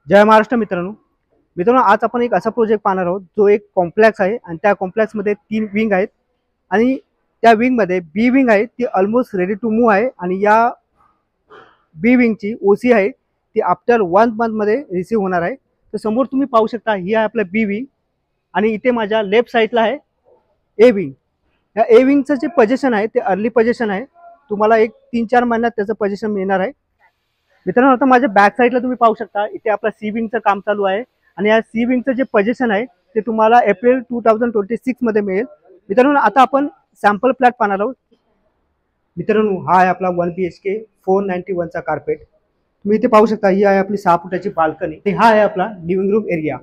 जय महाराष्ट्र मित्रांनो, आज आपण एक असा प्रोजेक्ट पाहणार आहोत जो एक कॉम्प्लेक्स आहे आणि त्या कॉम्प्लेक्समध्ये 3 विंग आहेत आणि त्या विंगमध्ये बी विंग आहे ती ऑलमोस्ट रेडी टू मूव्ह आहे आणि या बी विंगची ओसी आहे ती आफ्टर 1 मंथमध्ये रिसीव्ह होणार आहे। तर समोर तुम्ही पाहू शकता ही आहे आपलं बी विंग आणि इथे माझ्या लेफ्ट साईडला आहे ए विंग। या ए विंगचं जे पोझिशन आहे ते अर्ली पोझिशन आहे, तुम्हाला एक 3-4 महिन्यात त्याचं पोझिशन मिळणार आहे। मित्रांनो, आता माझ्या बॅक साईडला तुम्ही पाहू शकता इथे आपला सी विंगचं काम चालू आहे आणि या सी विंगचं जे पोझिशन आहे ते तुम्हाला एप्रिल 2026 मध्ये मिळेल। मित्रांनो, आता आपण सॅम्पल फ्लॅट पाहणार आहोत। मित्रांनो, हा आहे आपला 1 BHK 491 चा कार्पेट। तुम्ही इथे पाहू शकता ही आहे आपली 6 फुटाची बाल्कनी। हा आहे आपला लिव्हिंग रूम एरिया।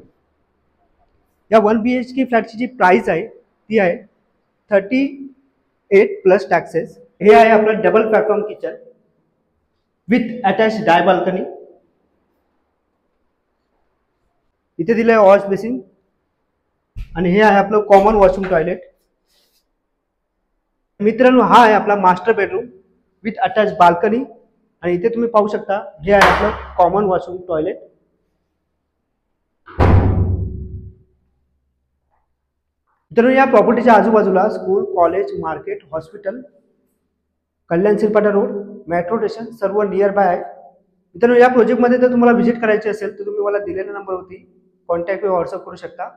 या 1 BHK फ्लॅटची जी प्राइस आहे ती आहे 38 प्लस टॅक्सेस। हे आहे आपलं double platform kitchen with attach dry balcony. इथे दिलं आहे वॉश बेसिन आणि हे आहे आपलं कॉमन वॉशरूम टॉयलेट। मित्रांनो, हा आहे आपला master bedroom with attach balcony आणि इथे तुम्ही पाहू शकता हे आहे आपलं कॉमन वॉशरूम टॉयलेट। मित्रांनो, या प्रॉपर्टीच्या आजूबाजूला स्कूल, कॉलेज, मार्केट, हॉस्पिटल, कल्याण सिरपाटा रोड, मेट्रो स्टेशन सर्व नियर बाय आहे। मित्रांनो, या प्रोजेक्टमध्ये जर तुम्हाला व्हिजिट करायची असेल तर तुम्ही मला दिलेल्या नंबरवरती कॉन्टॅक्ट किंवा व्हॉट्सअप करू शकता।